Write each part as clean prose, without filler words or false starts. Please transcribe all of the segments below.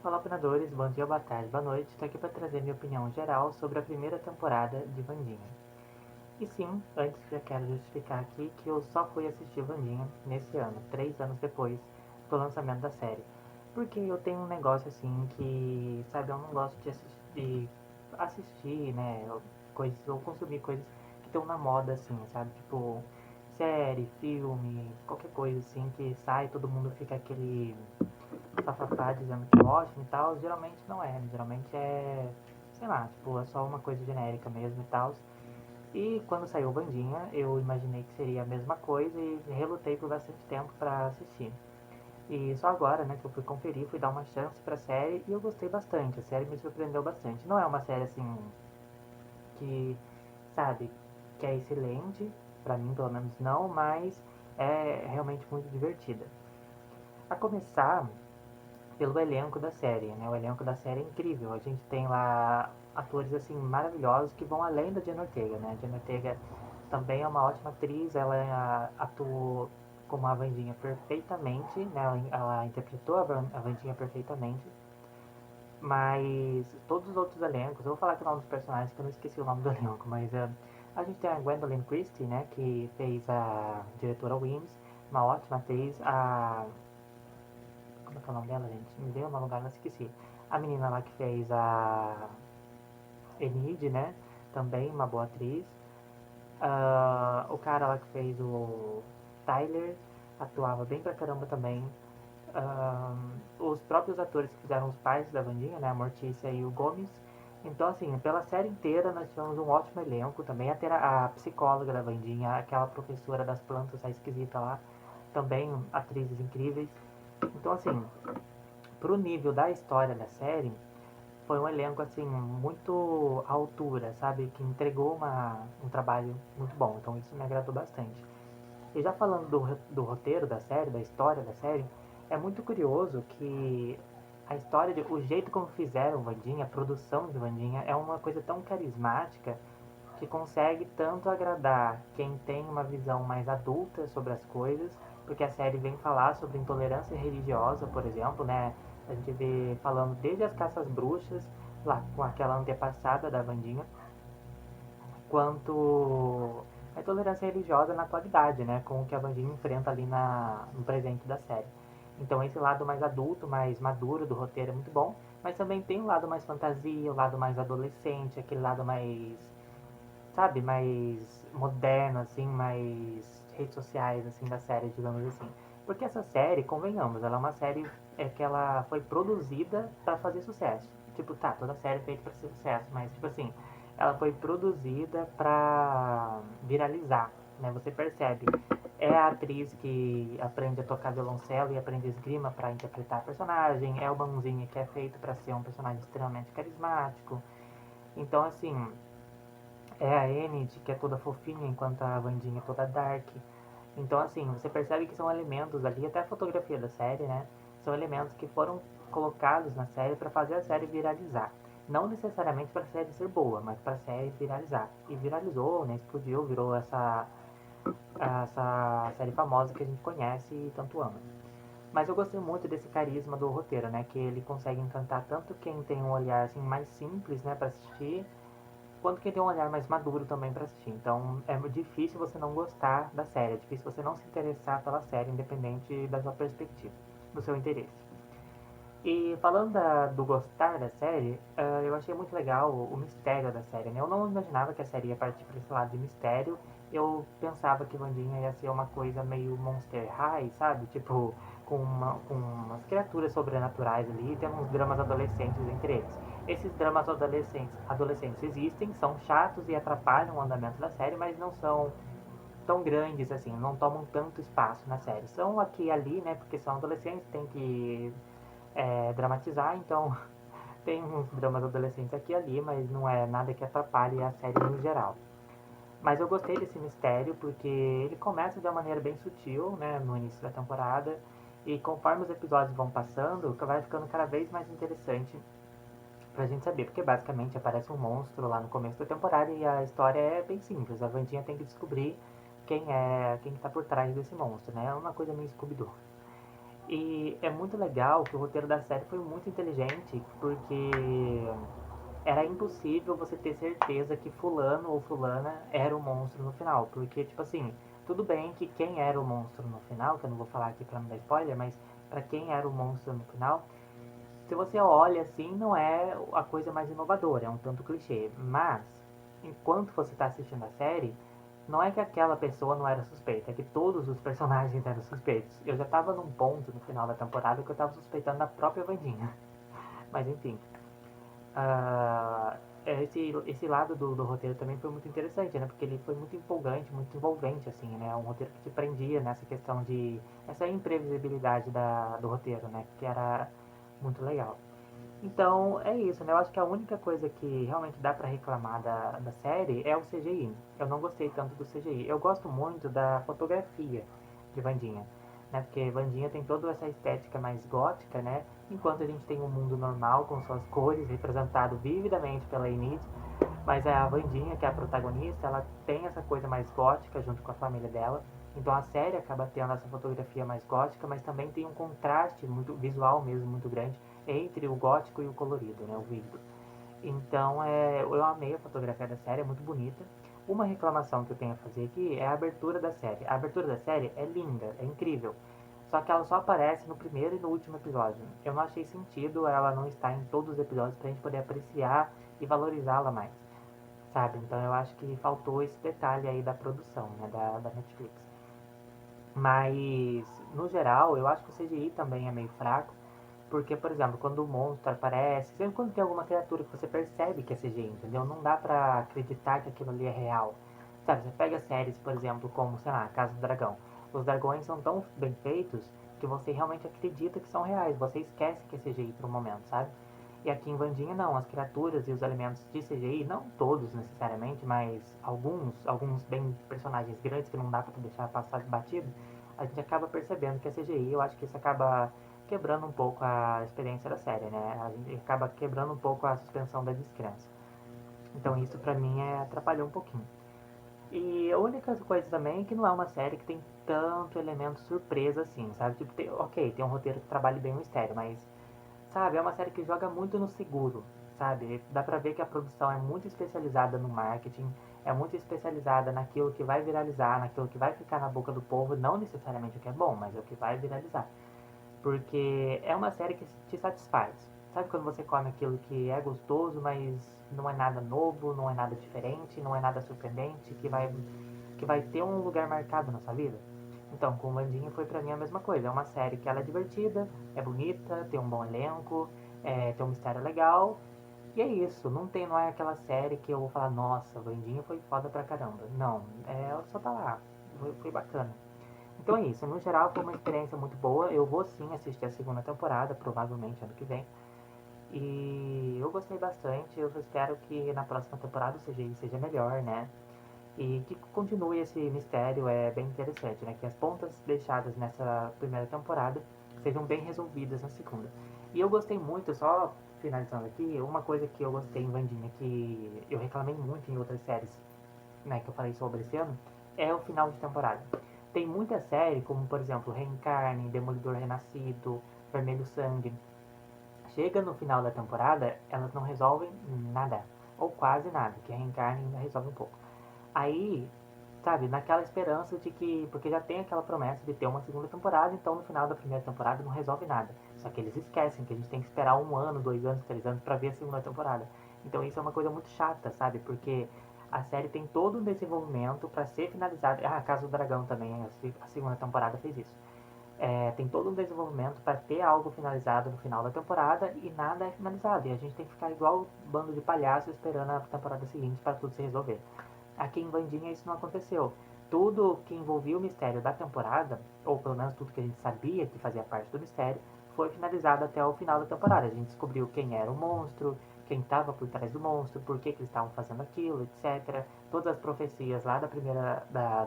Olá, opinadores, bom dia, boa tarde, boa noite. Estou aqui para trazer minha opinião geral sobre a primeira temporada de Wandinha. E sim, antes já quero justificar aqui que eu só fui assistir Wandinha nesse ano, 3 anos depois do lançamento da série. Porque eu tenho um negócio assim que, sabe, eu não gosto de assistir, né, coisas, ou consumir coisas que estão na moda assim, sabe? Tipo, série, filme, qualquer coisa assim que sai, todo mundo fica aquele bafafá dizendo que é ótimo e tal, geralmente não é, geralmente é, sei lá, tipo, é só uma coisa genérica mesmo e tal. E quando saiu Bandinha, eu imaginei que seria a mesma coisa e relutei por bastante tempo pra assistir. E só agora, né, que eu fui conferir, fui dar uma chance pra série e eu gostei bastante, a série me surpreendeu bastante. Não é uma série assim que, sabe, que é excelente, pra mim pelo menos não, mas é realmente muito divertida. A começar pelo elenco da série, né? O elenco da série é incrível. A gente tem lá atores assim maravilhosos que vão além da Jenna Ortega, né? A Jenna Ortega também é uma ótima atriz, ela atuou como a Wandinha perfeitamente, né? Ela interpretou a Wandinha perfeitamente. Mas todos os outros elencos, eu vou falar aqui o nome dos personagens que eu não esqueci o nome do elenco, mas a gente tem a Gwendolyn Christie, né? Que fez a diretora Wims, uma ótima atriz. Como é que é o nome dela, gente? Me deu uma lugar, mas esqueci. A menina lá que fez a Enid, né? Também uma boa atriz. O cara lá que fez o Tyler atuava bem pra caramba também. Os próprios atores que fizeram os pais da Vandinha, né? A Mortícia e o Gomes. Então, assim, pela série inteira nós tivemos um ótimo elenco também. A psicóloga da Vandinha, aquela professora das plantas, a esquisita lá, também atrizes incríveis. Então, assim, pro nível da história da série, foi um elenco assim muito à altura, sabe? Que entregou um trabalho muito bom. Então isso me agradou bastante. E já falando do roteiro da série, da história da série, é muito curioso que a história, o jeito como fizeram Vandinha, a produção de Vandinha, é uma coisa tão carismática que consegue tanto agradar quem tem uma visão mais adulta sobre as coisas, porque a série vem falar sobre intolerância religiosa, por exemplo, né? A gente vê falando desde as caças bruxas, lá com aquela antepassada da Vandinha, quanto a intolerância religiosa na atualidade, né? Com o que a Vandinha enfrenta ali no presente da série. Então esse lado mais adulto, mais maduro do roteiro é muito bom, mas também tem o lado mais fantasia, o lado mais adolescente, aquele lado mais, sabe, mais moderno, assim, mais redes sociais, assim, da série, digamos assim. Porque essa série, convenhamos, ela é uma série que ela foi produzida para fazer sucesso. Tipo, tá, toda série é feita para ser sucesso, mas, tipo assim, ela foi produzida para viralizar, né? Você percebe. É a atriz que aprende a tocar violoncelo e aprende esgrima para interpretar a personagem. É o Mãozinha que é feito para ser um personagem extremamente carismático. Então, assim, é a Enid, que é toda fofinha, enquanto a Wandinha é toda dark. Então, assim, você percebe que são elementos ali, até a fotografia da série, né? São elementos que foram colocados na série para fazer a série viralizar. Não necessariamente para a série ser boa, mas para a série viralizar. E viralizou, né? Explodiu, virou essa série famosa que a gente conhece e tanto ama. Mas eu gostei muito desse carisma do roteiro, né? Que ele consegue encantar tanto quem tem um olhar assim mais simples, né, para assistir, quanto quem tem um olhar mais maduro também para assistir. Então é difícil você não gostar da série, é difícil você não se interessar pela série, independente da sua perspectiva, do seu interesse. E falando do gostar da série, eu achei muito legal o mistério da série, né? Eu não imaginava que a série ia partir para esse lado de mistério. Eu pensava que Vandinha ia ser uma coisa meio Monster High, sabe? Tipo, com umas criaturas sobrenaturais ali, tem uns dramas adolescentes entre eles. Esses dramas adolescentes existem, são chatos e atrapalham o andamento da série, mas não são tão grandes assim, não tomam tanto espaço na série. São aqui e ali, né? Porque são adolescentes, tem que dramatizar, então tem uns dramas adolescentes aqui e ali, mas não é nada que atrapalhe a série no geral. Mas eu gostei desse mistério porque ele começa de uma maneira bem sutil, né, no início da temporada, e conforme os episódios vão passando, vai ficando cada vez mais interessante pra gente saber, porque basicamente aparece um monstro lá no começo da temporada e a história é bem simples, a Vandinha tem que descobrir quem tá por trás desse monstro, né, é uma coisa meio Scooby-Doo. E é muito legal que o roteiro da série foi muito inteligente, porque era impossível você ter certeza que fulano ou fulana era o monstro no final. Porque, tipo assim, tudo bem que quem era o monstro no final, que eu não vou falar aqui pra não dar spoiler, mas pra quem era o monstro no final, se você olha assim, não é a coisa mais inovadora, é um tanto clichê. Mas, enquanto você está assistindo a série, não é que aquela pessoa não era suspeita, é que todos os personagens eram suspeitos. Eu já estava num ponto no final da temporada que eu estava suspeitando da própria Wandinha. Mas enfim, ah, esse lado do roteiro também foi muito interessante, né? Porque ele foi muito empolgante, muito envolvente, assim, né? Um roteiro que te prendia nessa questão de... essa imprevisibilidade do roteiro, né? Que era muito legal. Então, é isso, né? Eu acho que a única coisa que realmente dá pra reclamar da série é o CGI. Eu não gostei tanto do CGI. Eu gosto muito da fotografia de Vandinha, né? Porque Vandinha tem toda essa estética mais gótica, né? Enquanto a gente tem um mundo normal com suas cores representado vividamente pela Enid, mas a Vandinha, que é a protagonista, ela tem essa coisa mais gótica junto com a família dela. Então a série acaba tendo essa fotografia mais gótica, mas também tem um contraste muito visual mesmo muito grande entre o gótico e o colorido, né, o vívido. Então eu amei a fotografia da série, é muito bonita. Uma reclamação que eu tenho a fazer aqui é a abertura da série. A abertura da série é linda, é incrível. Só que ela só aparece no primeiro e no último episódio. Eu não achei sentido ela não estar em todos os episódios pra gente poder apreciar e valorizá-la mais, sabe? Então eu acho que faltou esse detalhe aí da produção, né, da Netflix. Mas, no geral, eu acho que o CGI também é meio fraco, porque, por exemplo, quando o monstro aparece, sempre quando tem alguma criatura que você percebe que é CGI, entendeu? Não dá pra acreditar que aquilo ali é real. Sabe, você pega séries, por exemplo, como, sei lá, Casa do Dragão. Os dragões são tão bem feitos que você realmente acredita que são reais. Você esquece que é CGI por um momento, sabe? E aqui em Vandinha não, as criaturas e os elementos de CGI, não todos necessariamente, mas alguns bem personagens grandes que não dá pra deixar passar batido, a gente acaba percebendo que é CGI. Eu acho que isso acaba quebrando um pouco a experiência da série, né? A gente acaba quebrando um pouco a suspensão da descrença. Então isso pra mim atrapalhou um pouquinho. E a única coisa também é que não é uma série que tem tanto elemento surpresa assim, sabe? Tipo, ok, tem um roteiro que trabalha bem o mistério, mas, sabe, é uma série que joga muito no seguro, sabe? Dá pra ver que a produção é muito especializada no marketing, é muito especializada naquilo que vai viralizar, naquilo que vai ficar na boca do povo, não necessariamente o que é bom, mas é o que vai viralizar. Porque é uma série que te satisfaz. Sabe quando você come aquilo que é gostoso, mas não é nada novo, não é nada diferente, não é nada surpreendente, que vai ter um lugar marcado na sua vida? Então, com o Mandinha foi pra mim a mesma coisa. É uma série que ela é divertida, é bonita, tem um bom elenco, tem um mistério legal. E é isso, não é aquela série que eu vou falar, nossa, Vandinha foi foda pra caramba. Não, ela só tá lá, foi bacana. Então é isso, no geral foi uma experiência muito boa. Eu vou sim assistir a segunda temporada, provavelmente ano que vem. E eu gostei bastante, eu espero que na próxima temporada o CGI seja melhor, né? E que continue esse mistério, é bem interessante, né? Que as pontas deixadas nessa primeira temporada sejam bem resolvidas na segunda. E eu gostei muito, só finalizando aqui, uma coisa que eu gostei em Vandinha, que eu reclamei muito em outras séries, né, que eu falei sobre esse ano, é o final de temporada. Tem muita série, como por exemplo Reencarne, Demolidor Renascido, Vermelho Sangue. Chega no final da temporada, elas não resolvem nada, ou quase nada, que Reencarne ainda resolve um pouco. Aí, sabe, naquela esperança de que, porque já tem aquela promessa de ter uma segunda temporada, então no final da primeira temporada não resolve nada. Só que eles esquecem que a gente tem que esperar 1 ano, 2 anos, 3 anos pra ver a segunda temporada. Então isso é uma coisa muito chata, sabe? Porque a série tem todo um desenvolvimento pra ser finalizada. Ah, Casa do Dragão também, a segunda temporada fez isso. Tem todo um desenvolvimento para ter algo finalizado no final da temporada e nada é finalizado. E a gente tem que ficar igual um bando de palhaço esperando a temporada seguinte para tudo se resolver. Aqui em Vandinha isso não aconteceu. Tudo que envolvia o mistério da temporada, ou pelo menos tudo que a gente sabia que fazia parte do mistério, foi finalizado até o final da temporada. A gente descobriu quem era o monstro, quem estava por trás do monstro, por que, que eles estavam fazendo aquilo, etc. Todas as profecias lá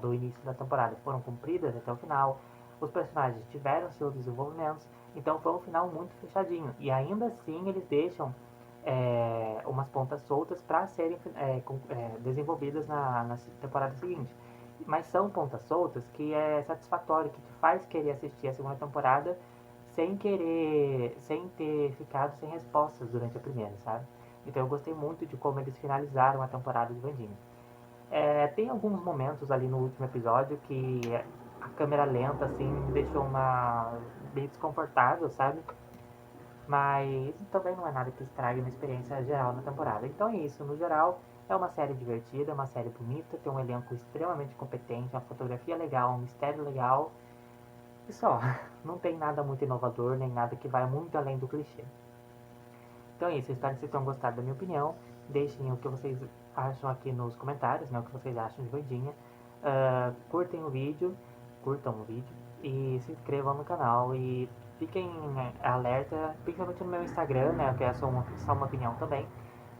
do início da temporada foram cumpridas até o final. Os personagens tiveram seus desenvolvimentos, então foi um final muito fechadinho. E ainda assim eles deixam umas pontas soltas para serem desenvolvidas na temporada seguinte. Mas são pontas soltas que é satisfatório, que te faz querer assistir a segunda temporada, sem ter ficado sem respostas durante a primeira, sabe? Então eu gostei muito de como eles finalizaram a temporada de Vandinha. Tem alguns momentos ali no último episódio que a câmera lenta, assim, me deixou meio desconfortável, sabe? Mas também não é nada que estrague uma experiência geral na temporada. Então é isso, no geral, é uma série divertida, é uma série bonita, tem um elenco extremamente competente, uma fotografia legal, um mistério legal. E só, não tem nada muito inovador, nem nada que vai muito além do clichê. Então é isso, espero que vocês tenham gostado da minha opinião. Deixem o que vocês acham aqui nos comentários, né, o que vocês acham de Vandinha. Curtam o vídeo e se inscrevam no canal e fiquem alerta, principalmente no meu Instagram, né, que é só uma opinião também,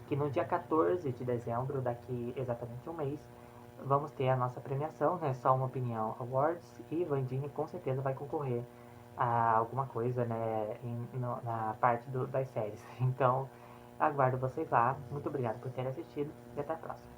que no dia 14 de dezembro, daqui exatamente um mês, vamos ter a nossa premiação, né, Só Uma Opinião Awards, e Vandinha com certeza vai concorrer a alguma coisa, né, na parte das séries. Então, aguardo vocês lá. Muito obrigado por terem assistido e até a próxima.